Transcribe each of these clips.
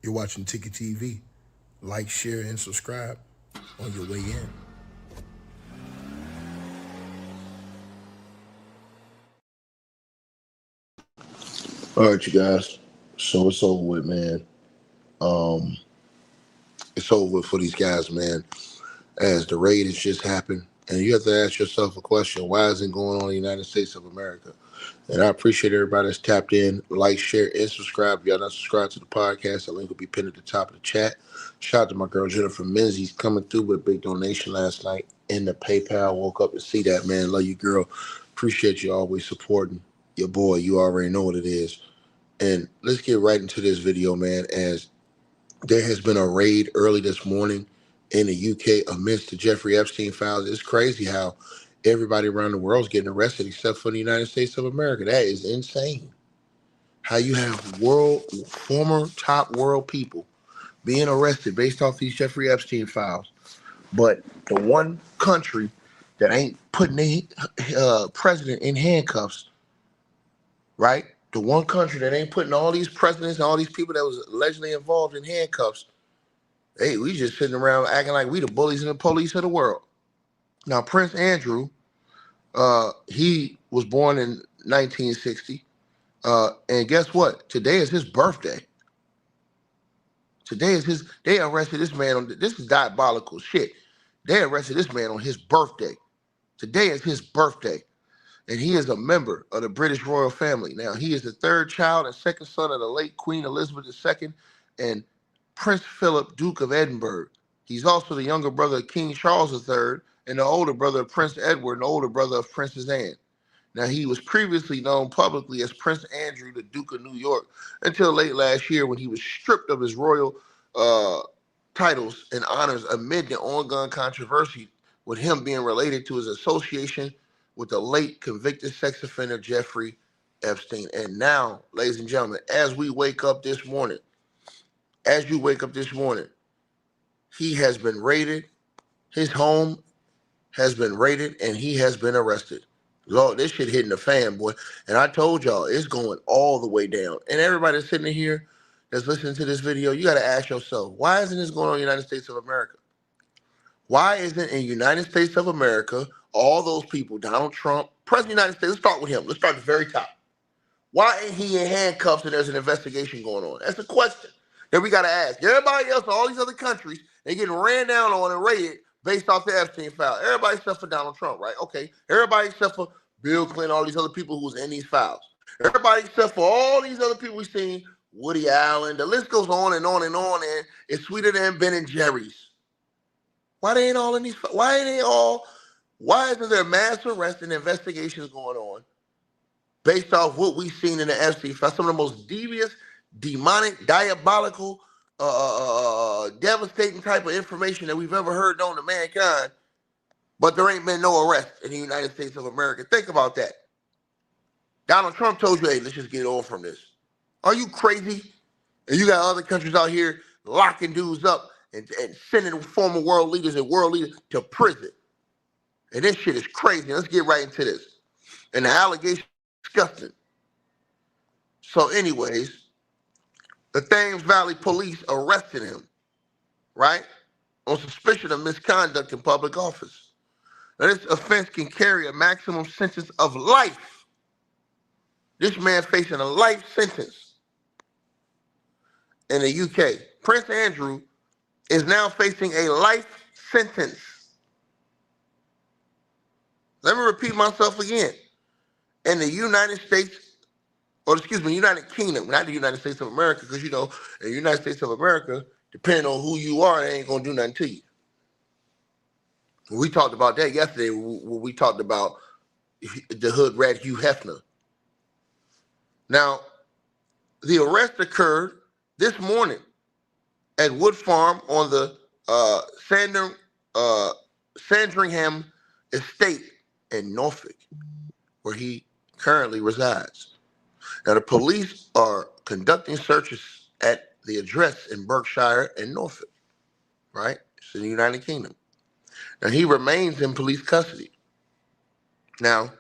You're watching Ticket TV. Like, share, and subscribe on your way in. All right, you guys. So it's over with, man. Um, it's over with for these guys, man. As the raid has just happened, and you have to ask yourself a question: why is it going on in the United States of America? And I appreciate everybody that's tapped in. Like, share, and subscribe. If y'all not subscribed to the podcast, the link will be pinned at the top of the chat. Shout out to my girl Jennifer Menzies coming through with a big donation last night in the PayPal. Woke up to see that, man. Love you, girl. Appreciate you always supporting your boy. You already know what it is. And let's get right into this video, man, as there has been a raid early this morning in the UK amidst the Jeffrey Epstein files. It's crazy how everybody around the world is getting arrested except for the United States of America. That is insane. How you have former top world people being arrested based off these Jeffrey Epstein files, but the one country that ain't putting the president in handcuffs, right? The one country that ain't putting all these presidents and all these people that was allegedly involved in handcuffs. Hey, we just sitting around acting like we the bullies and the police of the world. Now, Prince Andrew, he was born in 1960. And guess what? Today is his birthday. They arrested this man on, this is diabolical shit. They arrested this man on his birthday. Today is his birthday. And he is a member of the British royal family. Now, he is the third child and second son of the late Queen Elizabeth II and Prince Philip, Duke of Edinburgh. He's also the younger brother of King Charles III and the older brother of Prince Edward and the older brother of Princess Anne. Now, he was previously known publicly as Prince Andrew, the Duke of New York, until late last year when he was stripped of his royal titles and honors amid the ongoing controversy with him being related to his association with the late convicted sex offender Jeffrey Epstein. And now, ladies and gentlemen, as you wake up this morning, he has been raided. His home has been raided, and he has been arrested. Lord, this shit hitting the fan, boy. And I told y'all, it's going all the way down. And everybody that's sitting here that's listening to this video, you got to ask yourself, why isn't this going on in the United States of America? Why isn't in the United States of America all those people, Donald Trump, President of the United States, let's start with him. Let's start at the very top. Why ain't he in handcuffs and there's an investigation going on? That's a question that we got to ask. Everybody else, all these other countries, they getting ran down on and raided based off the Epstein file. Everybody except for Donald Trump, right? Okay. Everybody except for Bill Clinton, all these other people who was in these files. Everybody except for all these other people we've seen, Woody Allen, the list goes on and on and on, and it's sweeter than Ben and Jerry's. Why they ain't all in these? Why isn't there mass arrest and investigations going on based off what we've seen in the Epstein file? Some of the most devious, demonic, diabolical, devastating type of information that we've ever heard known to mankind, but there ain't been no arrest in the United States of America. Think about that. Donald Trump told you, hey, let's just get on from this. Are you crazy? And you got other countries out here locking dudes up and sending former world leaders and world leaders to prison. And this shit is crazy. Let's get right into this. And the allegation is disgusting. So anyways, the Thames Valley police arrested him, right, on suspicion of misconduct in public office. Now, this offense can carry a maximum sentence of life. This man facing a life sentence in the UK. Prince Andrew is now facing a life sentence. Let me repeat myself again. In the United States, United Kingdom, not the United States of America, because, in the United States of America, depending on who you are, they ain't going to do nothing to you. We talked about that yesterday when we talked about the hood rat Hugh Hefner. Now, the arrest occurred this morning at Wood Farm on the Sandringham estate in Norfolk, where he currently resides. Now, the police are conducting searches at the address in Berkshire and Norfolk, right? It's in the United Kingdom. Now, he remains in police custody. Now,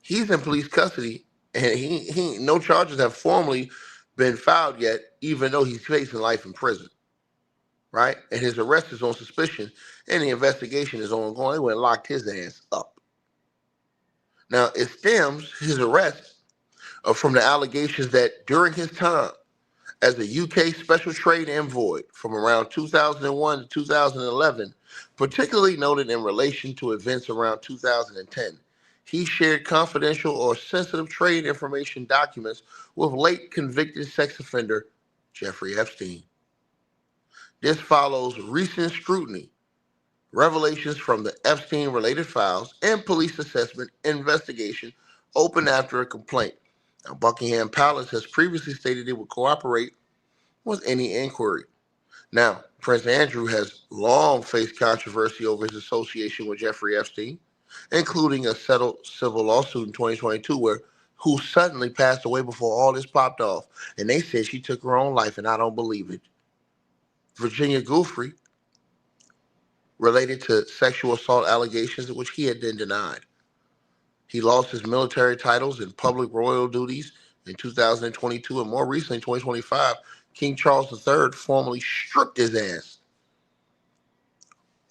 he's in police custody, and he no charges have formally been filed yet, even though he's facing life in prison, right? And his arrest is on suspicion, and the investigation is ongoing. They went and locked his ass up. Now, it stems, his arrest, from the allegations that during his time as a UK Special Trade Envoy from around 2001 to 2011, particularly noted in relation to events around 2010, he shared confidential or sensitive trade information documents with late convicted sex offender Jeffrey Epstein. This follows recent scrutiny, revelations from the Epstein-related files, and police assessment investigation opened after a complaint. Now, Buckingham Palace has previously stated it would cooperate with any inquiry. Now, Prince Andrew has long faced controversy over his association with Jeffrey Epstein, including a settled civil lawsuit in 2022 who suddenly passed away before all this popped off. And they said she took her own life, and I don't believe it. Virginia Giuffre, related to sexual assault allegations, which he had been denied. He lost his military titles and public royal duties in 2022, and more recently, in 2025, King Charles III formally stripped his ass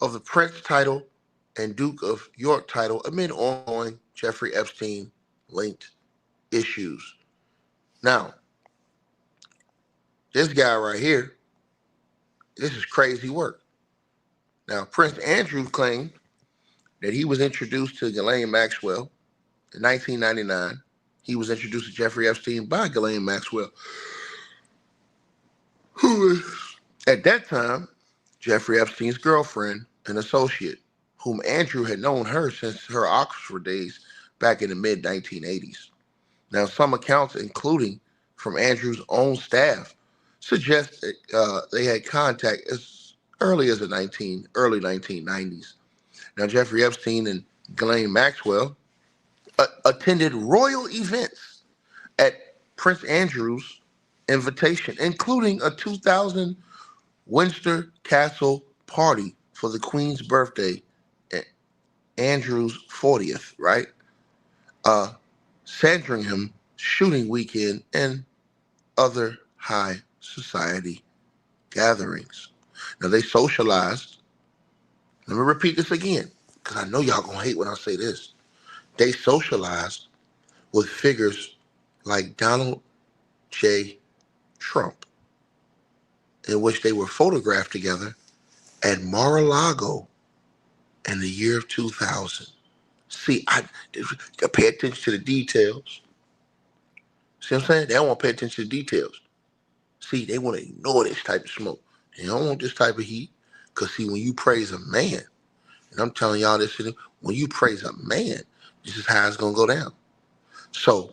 of the Prince title and Duke of York title amid ongoing Jeffrey Epstein-linked issues. Now, this guy right here, this is crazy work. Now, Prince Andrew claimed that he was introduced to Ghislaine Maxwell in 1999. He was introduced to Jeffrey Epstein by Ghislaine Maxwell, who was, at that time, Jeffrey Epstein's girlfriend and associate, whom Andrew had known her since her Oxford days back in the mid-1980s. Now, some accounts, including from Andrew's own staff, suggest that they had contact as early as the early 1990s. Now, Jeffrey Epstein and Ghislaine Maxwell attended royal events at Prince Andrew's invitation, including a 2000 Windsor Castle party for the Queen's birthday, Andrew's 40th, right? Sandringham shooting weekend, and other high society gatherings. Now, they socialized. Let me repeat this again, because I know y'all gonna hate when I say this. They socialized with figures like Donald J. Trump, in which they were photographed together at Mar-a-Lago in the year of 2000. See, I pay attention to the details. See what I'm saying? They don't want to pay attention to the details. See, they want to ignore this type of smoke. They don't want this type of heat. Because, see, when you praise a man, and I'm telling y'all this, when you praise a man, this is how it's going to go down. So,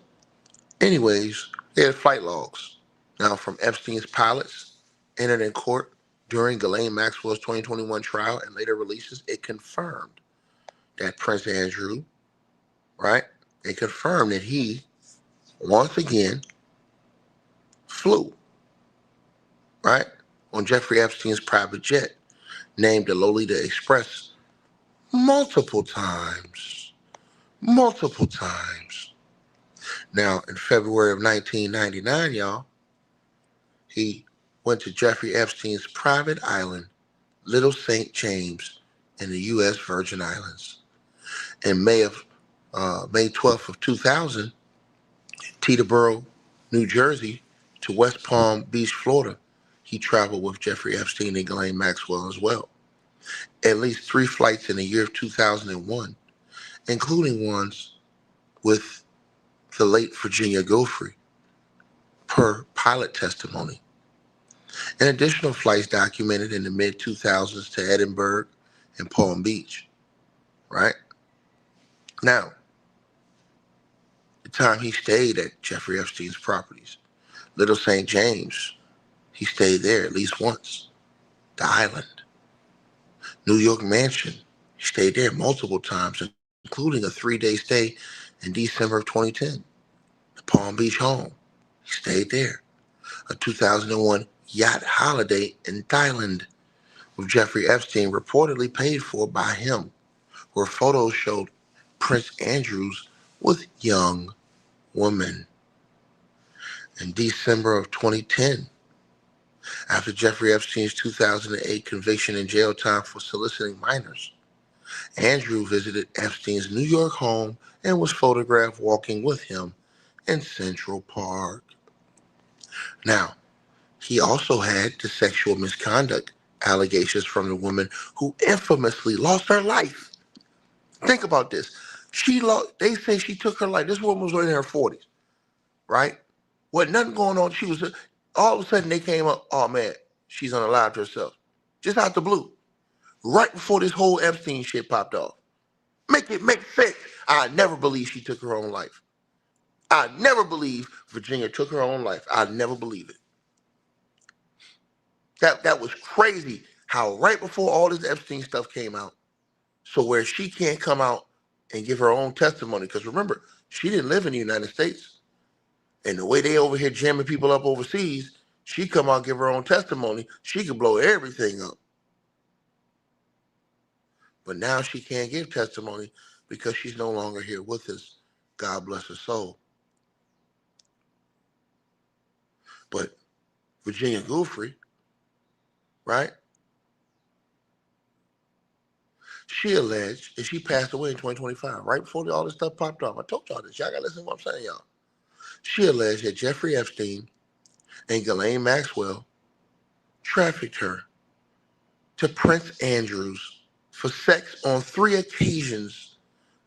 anyways, they had flight logs. Now, from Epstein's pilots entered in court during Ghislaine Maxwell's 2021 trial and later releases, it confirmed that Prince Andrew, right, it confirmed that he, once again, flew, right, on Jeffrey Epstein's private jet, named the Lolita Express, multiple times. Now, in February of 1999, y'all, he went to Jeffrey Epstein's private island, Little St. James, in the U.S. Virgin Islands. In May 12th of 2000, Teterboro, New Jersey, to West Palm Beach, Florida, he traveled with Jeffrey Epstein and Ghislaine Maxwell as well. At least 3 flights in the year of 2001, including ones with the late Virginia Giuffre, per pilot testimony. And additional flights documented in the mid-2000s to Edinburgh and Palm Beach, right? Now, the time he stayed at Jeffrey Epstein's properties, Little St. James, he stayed there at least once. The island. New York Mansion, he stayed there multiple times, including a 3-day stay in December of 2010. The Palm Beach home, he stayed there. A 2001 yacht holiday in Thailand with Jeffrey Epstein, reportedly paid for by him, where photos showed Prince Andrews with young women. In December of 2010, after Jeffrey Epstein's 2008 conviction and jail time for soliciting minors, Andrew visited Epstein's New York home and was photographed walking with him in Central Park. Now, he also had the sexual misconduct allegations from the woman who infamously lost her life. Think about this. They say she took her life. This woman was in her 40s, right? Wasn't nothing going on. All of a sudden they came up, oh man, she's unalived herself. Just out the blue. Right before this whole Epstein shit popped off. Make it make sense. I never believed she took her own life. I never believed Virginia took her own life. I never believe it. That was crazy how right before all this Epstein stuff came out, so where she can't come out and give her own testimony, because remember, she didn't live in the United States. And the way they over here jamming people up overseas, she come out and give her own testimony, she could blow everything up. But now she can't give testimony because she's no longer here with us. God bless her soul. But Virginia Giuffre, right? She alleged, and she passed away in 2025, right before all this stuff popped off. I told y'all this. Y'all got to listen to what I'm saying, y'all. She alleged that Jeffrey Epstein and Ghislaine Maxwell trafficked her to Prince Andrews for sex on 3 occasions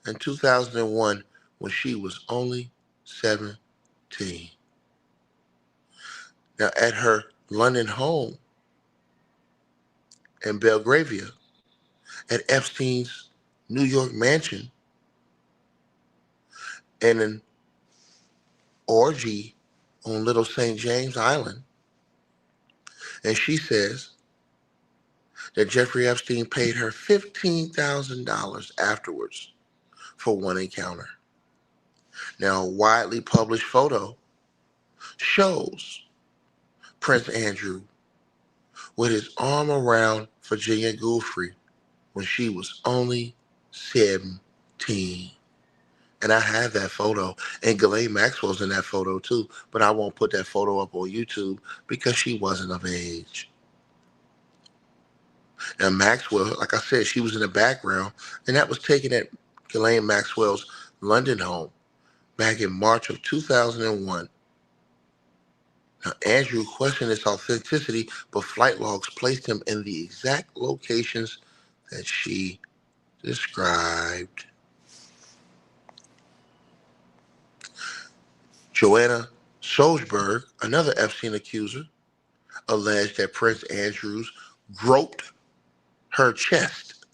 in 2001 when she was only 17. Now, at her London home in Belgravia, at Epstein's New York mansion, and an orgy on Little St. James Island, and she says that Jeffrey Epstein paid her $15,000 afterwards for one encounter. Now, a widely published photo shows Prince Andrew with his arm around Virginia Giuffre when she was only 17. And I have that photo. And Ghislaine Maxwell's in that photo too. But I won't put that photo up on YouTube because she wasn't of age. Now, Maxwell, like I said, she was in the background. And that was taken at Ghislaine Maxwell's London home back in March of 2001. Now, Andrew questioned its authenticity, but flight logs placed him in the exact locations that she described. Joanna Solsberg, another Epstein accuser, alleged that Prince Andrews groped her chest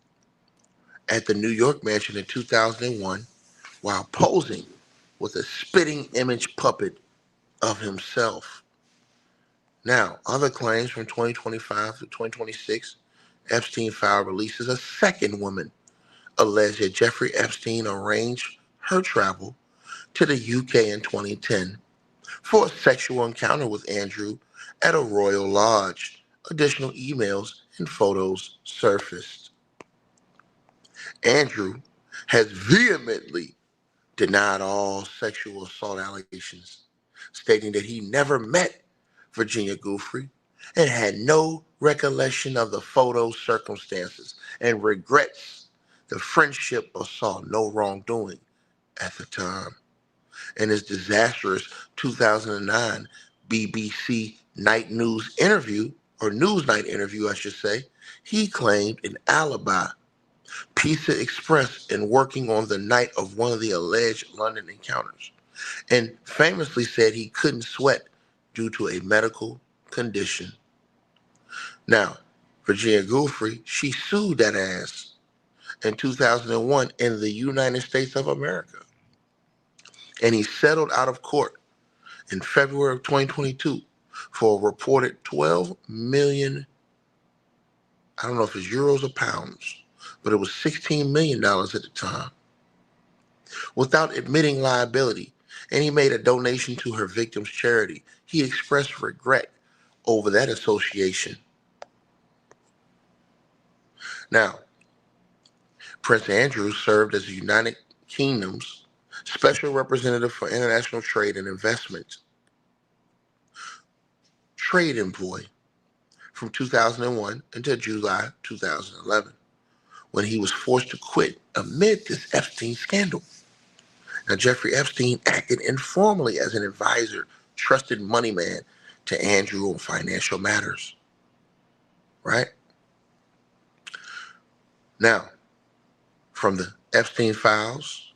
at the New York mansion in 2001 while posing with a spitting image puppet of himself. Now, other claims from 2025 to 2026, Epstein file releases a second woman alleged that Jeffrey Epstein arranged her travel to the UK in 2010 for a sexual encounter with Andrew at a royal lodge. Additional emails and photos surfaced. Andrew has vehemently denied all sexual assault allegations, stating that he never met Virginia Giuffre and had no recollection of the photo circumstances and regrets the friendship or saw no wrongdoing at the time. In his disastrous 2009 BBC Night News interview, or Newsnight interview, I should say, he claimed an alibi. Pizza Express in working on the night of one of the alleged London encounters, and famously said he couldn't sweat due to a medical condition. Now, Virginia Giuffre, she sued that ass in 2001 in the United States of America, and he settled out of court in February of 2022 for a reported 12 million, I don't know if it's euros or pounds, but it was $16 million at the time, without admitting liability. And he made a donation to her victim's charity. He expressed regret over that association. Now, Prince Andrew served as the United Kingdom's Special Representative for International Trade and Investment. trade employee from 2001 until July 2011, when he was forced to quit amid this Epstein scandal. Now, Jeffrey Epstein acted informally as an advisor, trusted money man to Andrew on financial matters, right? Now, from the Epstein files,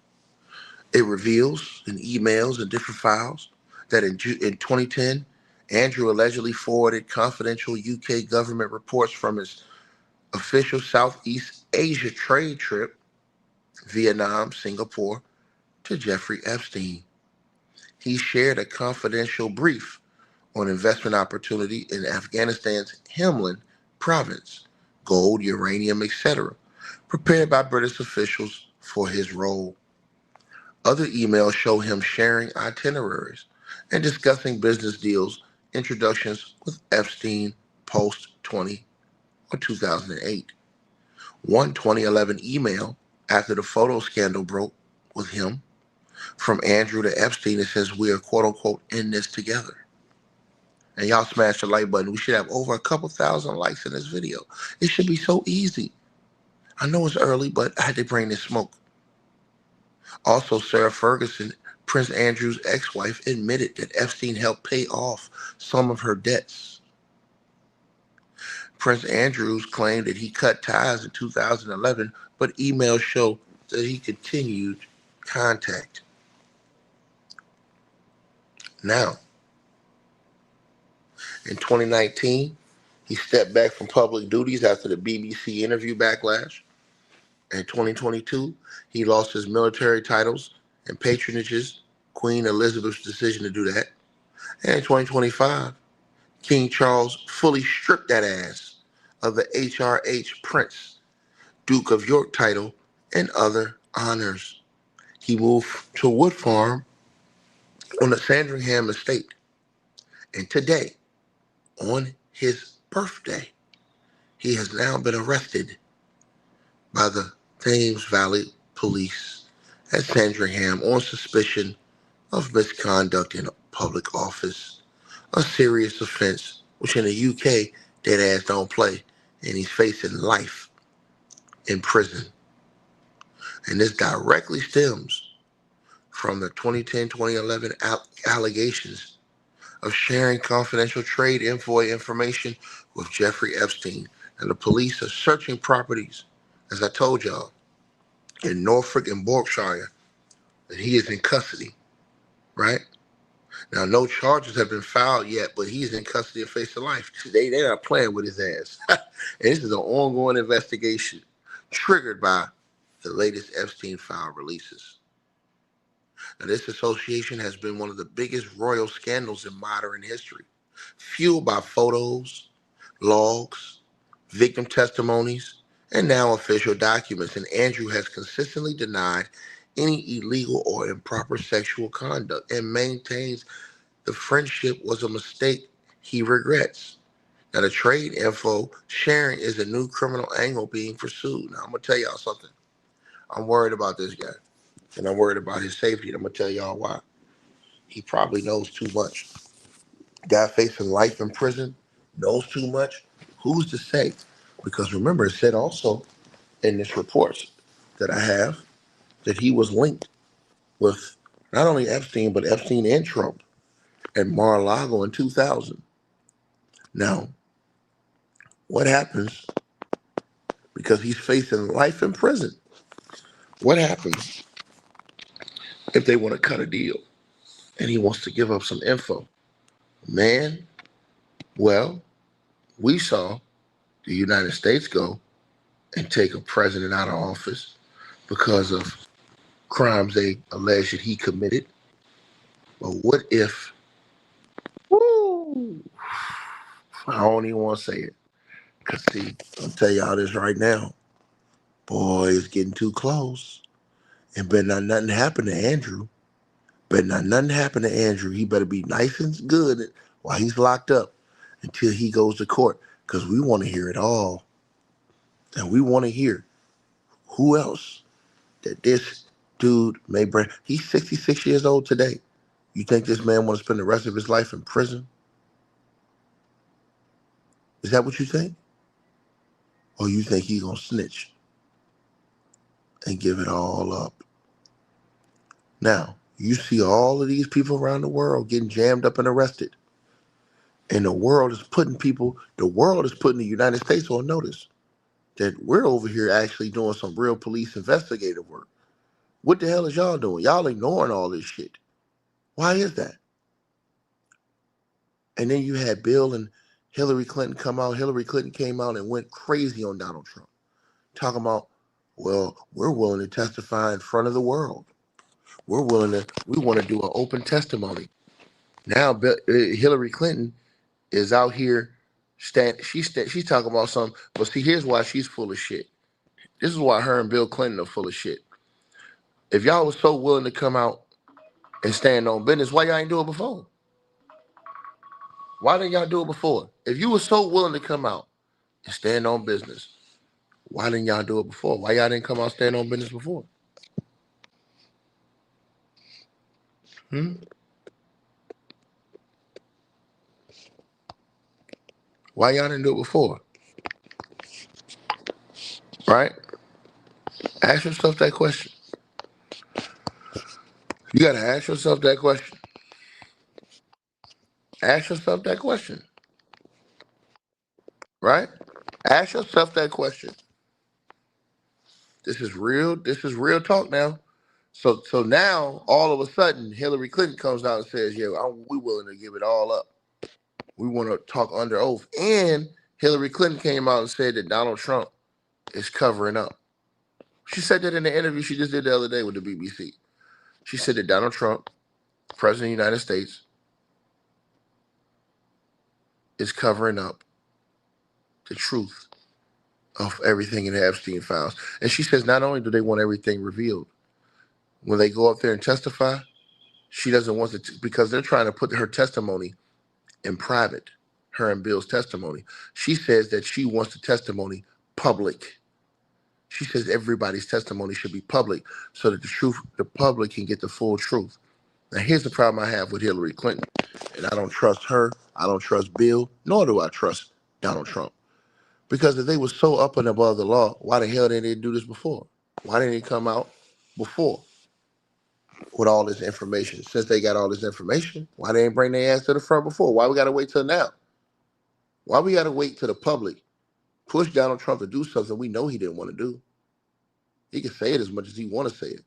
it reveals in emails and different files that in 2010, Andrew allegedly forwarded confidential UK government reports from his official Southeast Asia trade trip, Vietnam, Singapore, to Jeffrey Epstein. He shared a confidential brief on investment opportunity in Afghanistan's Helmand province, gold, uranium, etc., prepared by British officials for his role. Other emails show him sharing itineraries and discussing business deals, introductions with Epstein post 20 or 2008. One 2011 email after the photo scandal broke with him from Andrew to Epstein, it says, "We are quote unquote in this together." And y'all smash the like button. We should have over a couple thousand likes in this video. It should be so easy. I know it's early, but I had to bring this smoke. Also, Sarah Ferguson, Prince Andrew's ex-wife, admitted that Epstein helped pay off some of her debts. Prince Andrews claimed that he cut ties in 2011, but emails show that he continued contact. Now, in 2019, he stepped back from public duties after the BBC interview backlash. In 2022, he lost his military titles and patronages, Queen Elizabeth's decision to do that. And in 2025, King Charles fully stripped that ass of the HRH Prince, Duke of York title, and other honors. He moved to Wood Farm on the Sandringham estate. And today, on his birthday, he has now been arrested by the Thames Valley Police at Sandringham on suspicion of misconduct in a public office, a serious offense, which in the UK, dead ass don't play, and he's facing life in prison. And this directly stems from the 2010-2011 allegations of sharing confidential trade info information with Jeffrey Epstein. And the police are searching properties, as I told y'all, in Norfolk and Berkshire, and he is in custody, right? Now, no charges have been filed yet, but he's in custody and facing life. They're not playing with his ass. And this is an ongoing investigation triggered by the latest Epstein file releases. Now, this association has been one of the biggest royal scandals in modern history, fueled by photos, logs, victim testimonies, and now official documents. And Andrew has consistently denied any illegal or improper sexual conduct and maintains the friendship was a mistake he regrets. Now, the trade info sharing is a new criminal angle being pursued. Now, I'm going to tell y'all something. I'm worried about this guy, and I'm worried about his safety, and I'm going to tell y'all why. He probably knows too much. Guy facing life in prison knows too much. Who's to say? Because remember, it said also in this report that I have that he was linked with not only Epstein, but Epstein and Trump at Mar-a-Lago in 2000. Now, what happens because he's facing life in prison? What happens if they want to cut a deal and he wants to give up some info? Man, well, we saw the United States go and take a president out of office because of crimes they allege that he committed. But what if, woo, I don't even want to say it. Because, see, I'll tell y'all this right now. Boy, it's getting too close. And better not nothing happen to Andrew. Better not nothing happen to Andrew. He better be nice and good while he's locked up until he goes to court. Because we want to hear it all. And we want to hear who else that this dude may bring. He's 66 years old today. You think this man want to spend the rest of his life in prison? Is that what you think? Or you think he's going to snitch and give it all up? Now, you see all of these people around the world getting jammed up and arrested. And the world is putting the United States on notice that we're over here actually doing some real police investigative work. What the hell is y'all doing? Y'all ignoring all this shit. Why is that? And then you had Bill and Hillary Clinton come out. Hillary Clinton came out and went crazy on Donald Trump, talking about, well, we're willing to testify in front of the world. We want to do an open testimony. Now Hillary Clinton is out here, she's talking about something, but see, here's why she's full of shit. This is why her and Bill Clinton are full of shit. If y'all was so willing to come out and stand on business, why y'all ain't do it before? Why didn't y'all do it before? If you were so willing to come out and stand on business, why didn't y'all do it before? Why y'all didn't come out and stand on business before? Why y'all didn't do it before? Right? Ask yourself that question. You got to ask yourself that question. Ask yourself that question. Right? Ask yourself that question. This is real. This is real talk now. So now, all of a sudden, Hillary Clinton comes out and says, yeah, we're willing to give it all up. We want to talk under oath. And Hillary Clinton came out and said that Donald Trump is covering up. She said that in the interview she just did the other day with the BBC. She said that Donald Trump, President of the United States, is covering up the truth of everything in the Epstein files. And she says not only do they want everything revealed, when they go up there and testify, she doesn't want to, because they're trying to put her testimony in private, her and Bill's testimony. She says that she wants the testimony public. She says everybody's testimony should be public so that the public can get the full truth. Now, here's the problem I have with Hillary Clinton, and I don't trust her, I don't trust Bill, nor do I trust Donald Trump. Because if they were so up and above the law, why the hell didn't they do this before? Why didn't they come out before with all this information? Since they got all this information, why they didn't bring their ass to the front before? Why we got to wait till now? Why we got to wait till the public push Donald Trump to do something we know he didn't want to do? He can say it as much as he want to say it.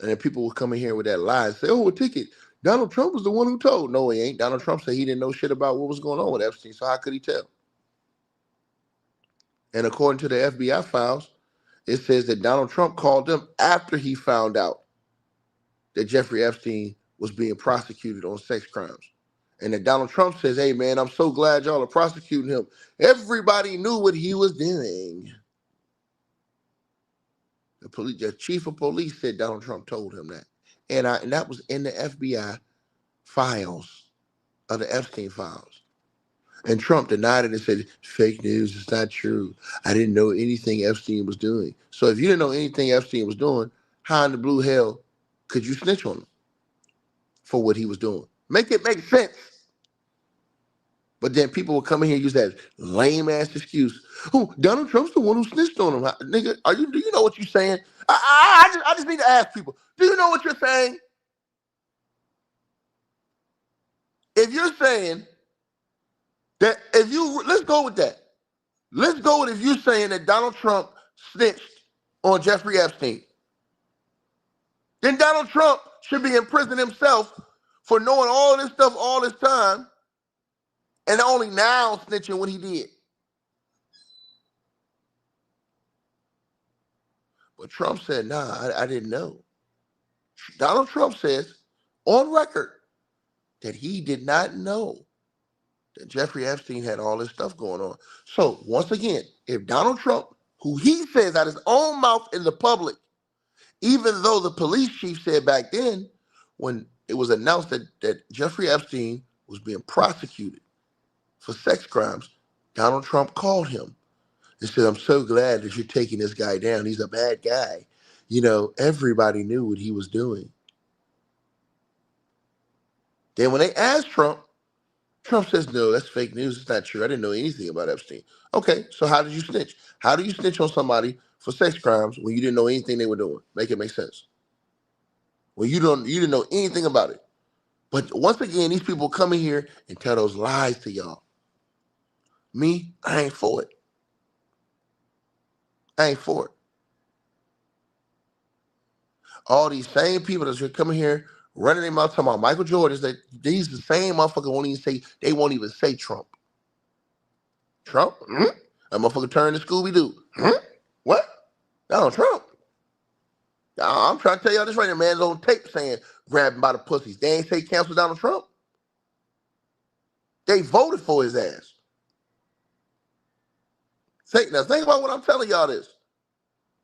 And then people will come in here with that lie and say, oh, a ticket. Donald Trump was the one who told. No, he ain't. Donald Trump said he didn't know shit about what was going on with Epstein, so how could he tell? And according to the FBI files, it says that Donald Trump called them after he found out that Jeffrey Epstein was being prosecuted on sex crimes. And that Donald Trump says, hey, man, I'm so glad y'all are prosecuting him. Everybody knew what he was doing. The chief of police said Donald Trump told him that. And that was in the FBI files of the Epstein files. And Trump denied it and said, fake news, it's not true. I didn't know anything Epstein was doing. So if you didn't know anything Epstein was doing, how in the blue hell could you snitch on him for what he was doing? Make it make sense. But then people will come in here and use that lame ass excuse. Oh, Donald Trump's the one who snitched on him. Nigga, do you know what you're saying? I just need to ask people, do you know what you're saying? If you're saying that, let's go with that. Let's go with if you're saying that Donald Trump snitched on Jeffrey Epstein. Then Donald Trump should be in prison himself for knowing all this stuff all this time and only now snitching what he did. But Trump said, nah, I didn't know. Donald Trump says on record that he did not know that Jeffrey Epstein had all this stuff going on. So once again, if Donald Trump, who he says out his own mouth in the public, even though the police chief said back then when it was announced that Jeffrey Epstein was being prosecuted for sex crimes, Donald Trump called him and said, I'm so glad that you're taking this guy down. He's a bad guy. You know, everybody knew what he was doing. Then when they asked Trump Trump says, no, that's fake news. It's not true. I didn't know anything about Epstein. Okay, so how did you snitch? How do you snitch on somebody for sex crimes when you didn't know anything they were doing? Make it make sense. Well, you didn't know anything about it. But once again, these people come in here and tell those lies to y'all. Me, I ain't for it. I ain't for it. All these same people that's coming here running their mouth talking about Michael Jordan, that these the same motherfuckers won't even say Trump. Trump? That motherfucker turned to Scooby-Doo. What? Donald Trump? I'm trying to tell y'all this right now, man. On tape saying grab him by the pussies. They ain't say cancel Donald Trump. They voted for his ass. Now think about what I'm telling y'all this.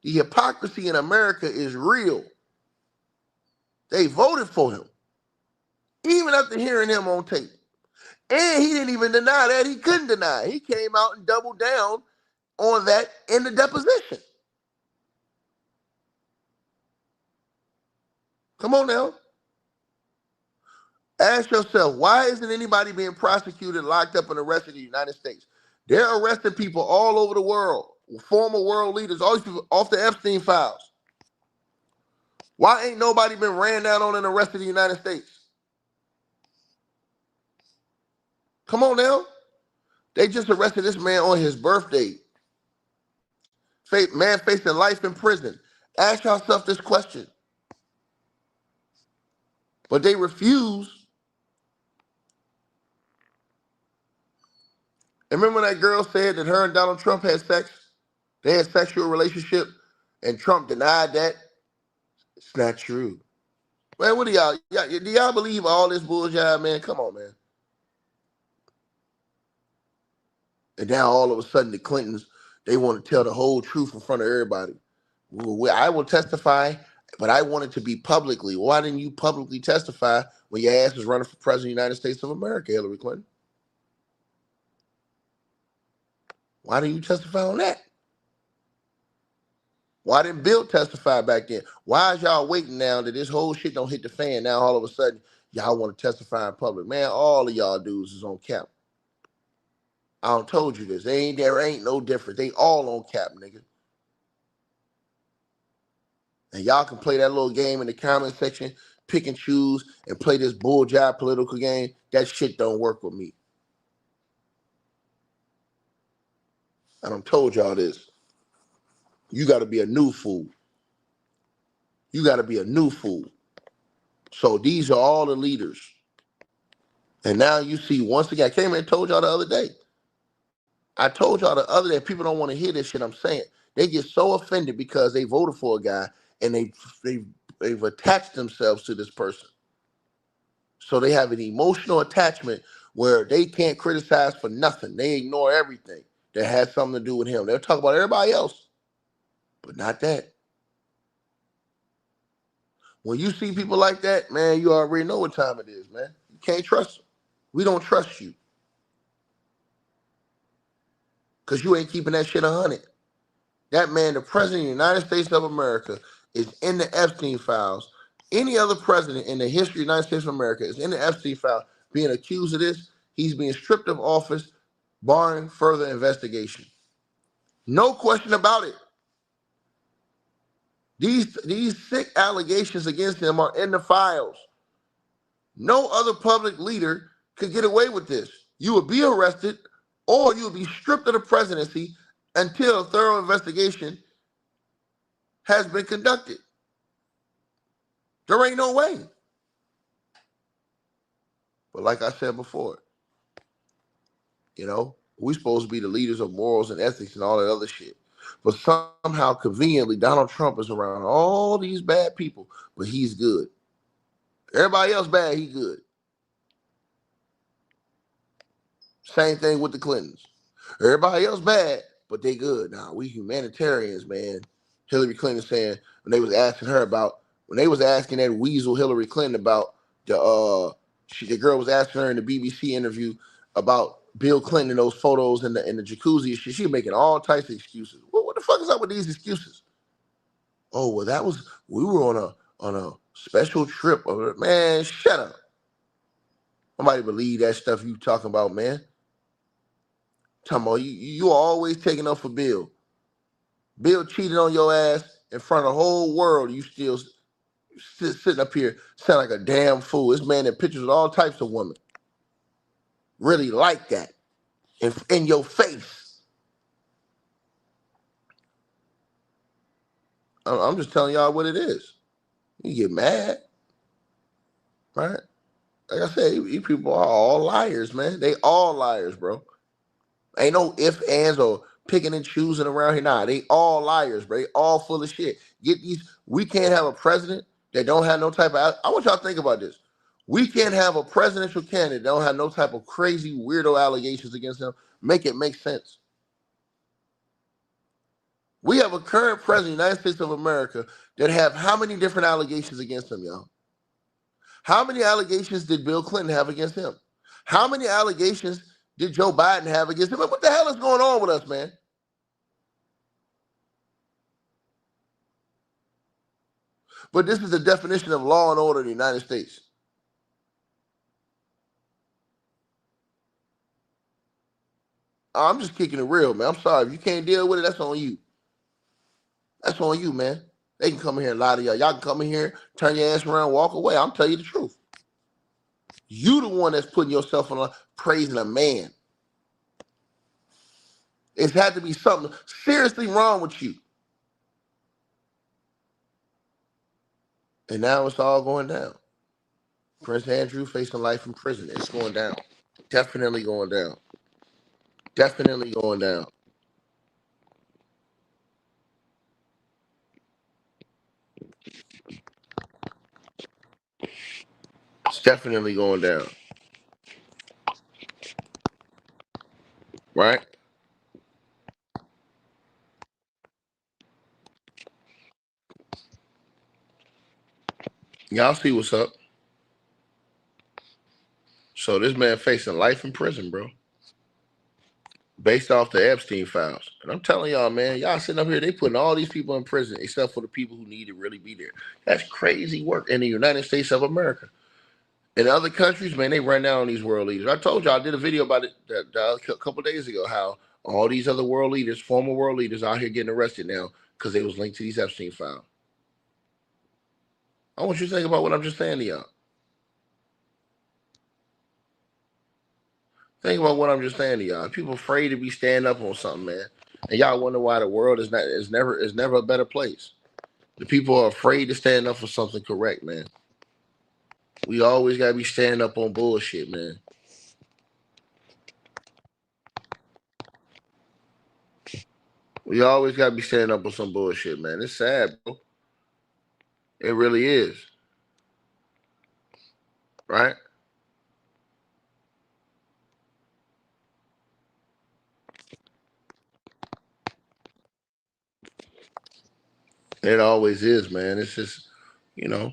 The hypocrisy in America is real. They voted for him. Even after hearing him on tape. And he didn't even deny that. He couldn't deny it. He came out and doubled down on that in the deposition. Come on now. Ask yourself, why isn't anybody being prosecuted, locked up, and arrested in the United States? They're arresting people all over the world, former world leaders, all these people off the Epstein files. Why ain't nobody been ran down on and arrested in the United States? Come on now. They just arrested this man on his birthday. Man facing life in prison. Ask yourself this question. But they refuse. And remember when that girl said that her and Donald Trump had sex? They had a sexual relationship, and Trump denied that? It's not true. Man, what do y'all do y'all believe all this bullshit, man? Come on, man. And now all of a sudden the Clintons, they want to tell the whole truth in front of everybody. Well, I will testify, but I want it to be publicly. Why didn't you publicly testify when your ass was running for president of the United States of America, Hillary Clinton? Why didn't you testify on that? Why didn't Bill testify back then? Why is y'all waiting now that this whole shit don't hit the fan? Now all of a sudden, y'all want to testify in public. Man, all of y'all dudes is on cap. I done told you this. There ain't no difference. They all on cap, nigga. And y'all can play that little game in the comment section, pick and choose, and play this bull job political game. That shit don't work with me. I done told y'all this. You got to be a new fool. You got to be a new fool. So these are all the leaders. And now you see, once again, I came here and told y'all the other day. I told y'all the other day, people don't want to hear this shit I'm saying. They get so offended because they voted for a guy and they've attached themselves to this person. So they have an emotional attachment where they can't criticize for nothing. They ignore everything that has something to do with him. They'll talk about everybody else, but not that. When you see people like that, man, you already know what time it is, man. You can't trust them. We don't trust you. Because you ain't keeping that shit 100. That man, the president of the United States of America, is in the Epstein files. Any other president in the history of the United States of America is in the Epstein file being accused of this. He's being stripped of office, barring further investigation. No question about it. These sick allegations against him are in the files. No other public leader could get away with this. You would be arrested or you would be stripped of the presidency until a thorough investigation has been conducted. There ain't no way. But like I said before, we supposed to be the leaders of morals and ethics and all that other shit. But somehow, conveniently, Donald Trump is around all these bad people, but he's good. Everybody else bad, he good. Same thing with the Clintons. Everybody else bad, but they good. Nah, we humanitarians, man. Hillary Clinton saying when they was asking that weasel Hillary Clinton about the girl was asking her in the BBC interview about Bill Clinton and those photos in the jacuzzi. She making all types of excuses. What the fuck is up with these excuses? Oh, well, we were on a special trip. Man, shut up. Nobody believe that stuff you talking about, man. Talking about you are always taking up for Bill. Bill cheated on your ass in front of the whole world. You still sitting up here sound like a damn fool. This man in pictures with all types of women. Really like that. In your face. I'm just telling y'all what it is. You get mad, right? Like I said, these people are all liars, man. They all liars, bro. Ain't no ifs, ands, or picking and choosing around here. Nah, they all liars, bro. They all full of shit. We can't have a president that don't have no type of, I want y'all to think about this. We can't have a presidential candidate that don't have no type of crazy, weirdo allegations against him. Make it make sense. We have a current president of the United States of America that have how many different allegations against him, y'all? How many allegations did Bill Clinton have against him? How many allegations did Joe Biden have against him? What the hell is going on with us, man? But this is the definition of law and order in the United States. I'm just kicking it real, man. I'm sorry. If you can't deal with it, that's on you. That's on you, man. They can come in here and lie to y'all. Y'all can come in here, turn your ass around, walk away. I'm telling you the truth. You the one that's putting yourself on praising a man. It's had to be something seriously wrong with you. And now it's all going down. Prince Andrew facing life in prison. It's going down. Definitely going down. Definitely going down. It's definitely going down. Right? Y'all see what's up. So this man facing life in prison, bro. Based off the Epstein files. And I'm telling y'all, man, y'all sitting up here, they putting all these people in prison except for the people who need to really be there. That's crazy work in the United States of America. In other countries, man, they run down on these world leaders. I told y'all, I did a video about it a couple of days ago, how all these other world leaders, former world leaders, out here getting arrested now because they was linked to these Epstein files. I want you to think about what I'm just saying to y'all. Think about what I'm just saying to y'all. People afraid to be standing up on something, man. And y'all wonder why the world is never a better place. The people are afraid to stand up for something correct, man. We always gotta be standing up on bullshit, man. We always gotta be standing up on some bullshit, man. It's sad, bro. It really is. Right? It always is, man. It's just, you know,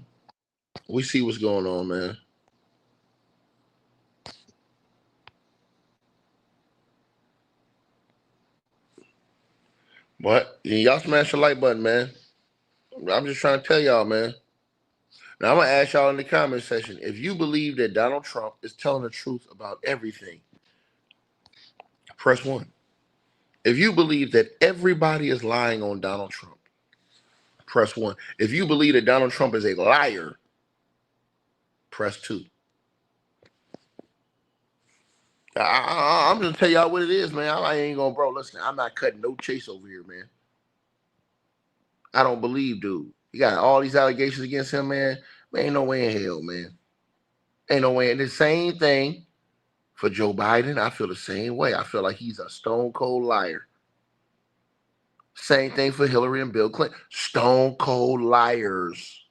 we see what's going on, man. What? Y'all smash the like button, man. I'm just trying to tell y'all, man. Now I'm gonna ask y'all in the comment section if you believe that Donald Trump is telling the truth about everything. Press 1. If you believe that everybody is lying on Donald Trump, press 1. If you believe that Donald Trump is a liar, press 2. I'm gonna tell y'all what it is, man. I ain't gonna, bro. Listen, I'm not cutting no chase over here, man. I don't believe, dude. You got all these allegations against him, man. Man, ain't no way in hell, man. Ain't no way. And the same thing for Joe Biden. I feel the same way. I feel like he's a stone cold liar. Same thing for Hillary and Bill Clinton. Stone cold liars.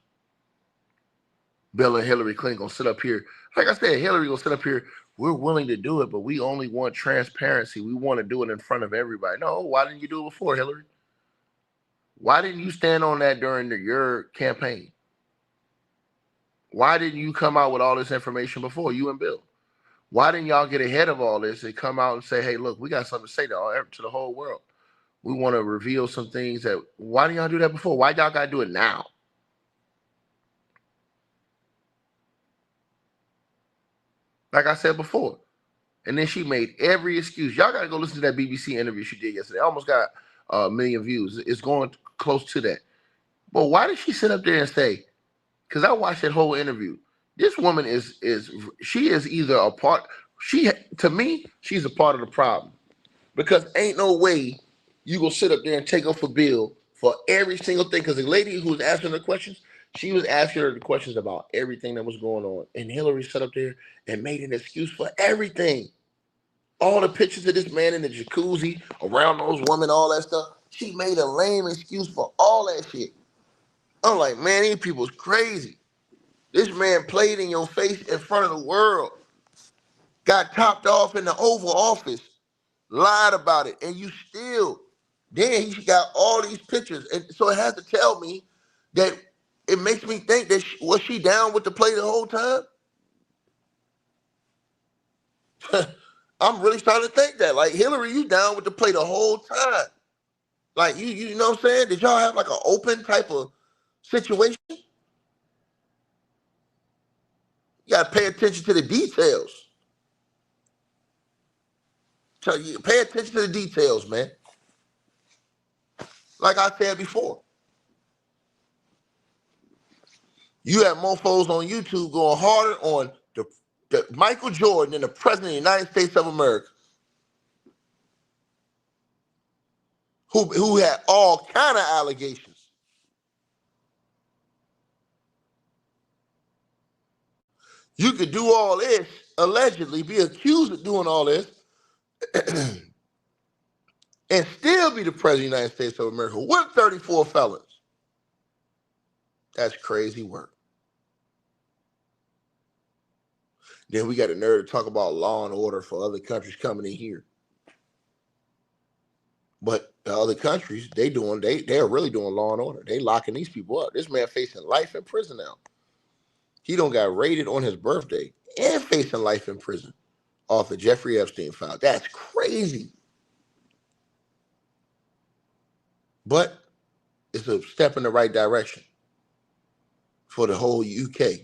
Bill and Hillary Clinton gonna sit up here. Like I said, Hillary gonna sit up here. We're willing to do it, but we only want transparency. We want to do it in front of everybody. No, why didn't you do it before, Hillary? Why didn't you stand on that during your campaign? Why didn't you come out with all this information before, you and Bill? Why didn't y'all get ahead of all this and come out and say, hey, look, we got something to say to the whole world. We want to reveal some things that, why didn't y'all do that before? Why y'all got to do it now? like I said before. And then she made every excuse. Y'all got to go listen to that BBC interview she did yesterday. Almost got a million views. It's going close to that. But why did she sit up there and say, because I watched that whole interview, this woman she is either a part, to me, she's a part of the problem. Because ain't no way you gonna sit up there and take off a bill for every single thing. Because the lady who was asking her questions, she was asking her the questions about everything that was going on. And Hillary sat up there and made an excuse for everything. All the pictures of this man in the jacuzzi, around those women, all that stuff. She made a lame excuse for all that shit. I'm like, man, these people's crazy. This man played in your face in front of the world, got topped off in the Oval Office, lied about it, and you still, then he got all these pictures. And so it has to tell me that it makes me think that was she down with the play the whole time? I'm really starting to think that. Like, Hillary, you down with the play the whole time. Like, you know what I'm saying? Did y'all have like an open type of situation? You got to pay attention to the details. So you pay attention to the details, man. Like I said before, you have mofos on YouTube going harder on the Michael Jordan than the President of the United States of America, who had all kind of allegations. You could do all this, allegedly be accused of doing all this, and still be the President of the United States of America with 34 felons. That's crazy work. Then we got the nerve to talk about law and order for other countries coming in here. But the other countries, they're really doing law and order. They locking these people up. This man facing life in prison now. He don't got raided on his birthday and facing life in prison off the Jeffrey Epstein file. That's crazy. But it's a step in the right direction for the whole UK.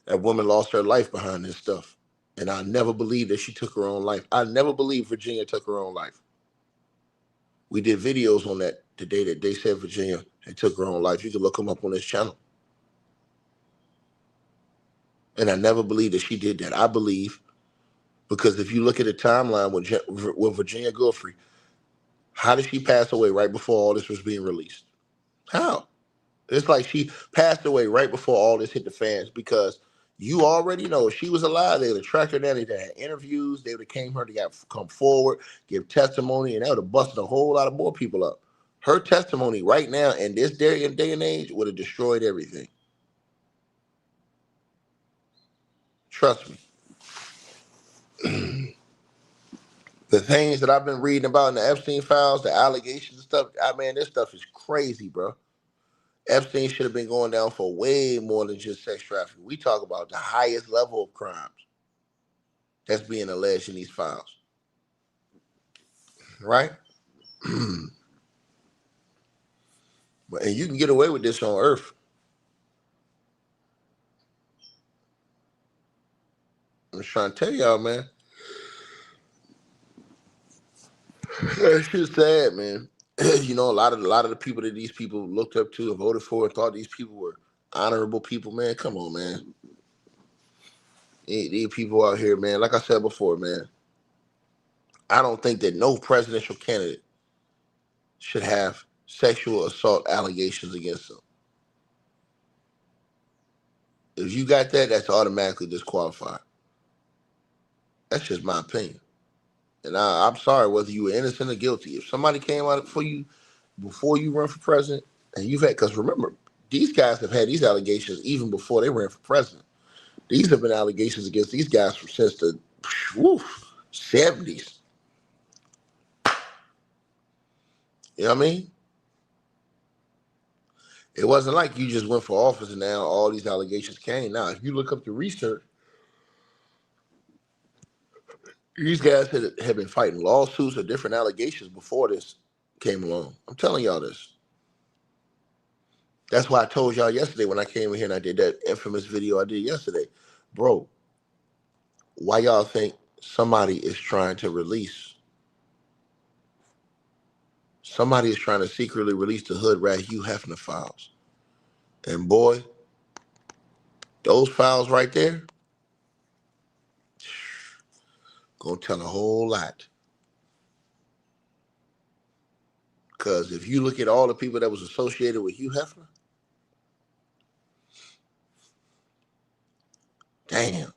That woman lost her life behind this stuff. And I never believed that she took her own life. I never believed Virginia took her own life. We did videos on that the day that they said Virginia had took her own life. You can look them up on this channel. And I never believed that she did that. I believe, because if you look at the timeline with Virginia Giuffre, how did she pass away right before all this was being released? How? It's like she passed away right before all this hit the fans, because you already know if she was alive, they would have tracked her down. They would have had interviews. They would have came her to come forward, give testimony, and that would have busted a whole lot of more people up. Her testimony right now in this day and age would have destroyed everything. Trust me. The things that I've been reading about in the Epstein files, the allegations and stuff, this stuff is crazy, bro. Epstein should have been going down for way more than just sex trafficking. We talk about the highest level of crimes that's being alleged in these files. Right? And you can get away with this on Earth. I'm just trying to tell y'all, man. It's just sad, man. You know, a lot of the people that these people looked up to and voted for and thought these people were honorable people, man. Come on, man. These people out here, man. Like I said before, man, I don't think that no presidential candidate should have sexual assault allegations against them. If you got that, that's automatically disqualified. That's just my opinion. And I'm sorry whether you were innocent or guilty. If somebody came out for you before you run for president, and you've had, because remember, these guys have had these allegations even before they ran for president. These have been allegations against these guys since the 70s. You know what I mean? It wasn't like you just went for office and now all these allegations came. Now, if you look up the research, these guys had been fighting lawsuits or different allegations before this came along. I'm telling y'all this. That's why I told y'all yesterday when I came in here and I did that infamous video I did yesterday. Bro, Why y'all think somebody is trying to release? Somebody is trying to secretly release the hood rat Hugh Hefner files. And boy, those files right there gonna tell a whole lot. Because if you look at all the people that was associated with Hugh Hefner, damn.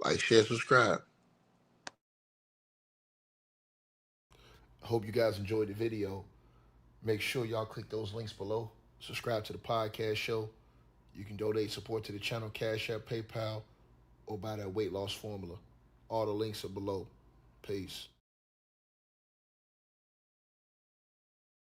Like, share, subscribe. I hope you guys enjoyed the video. Make sure y'all click those links below. Subscribe to the podcast show. You can donate support to the channel, Cash App, PayPal, or buy that weight loss formula. All the links are below. Peace.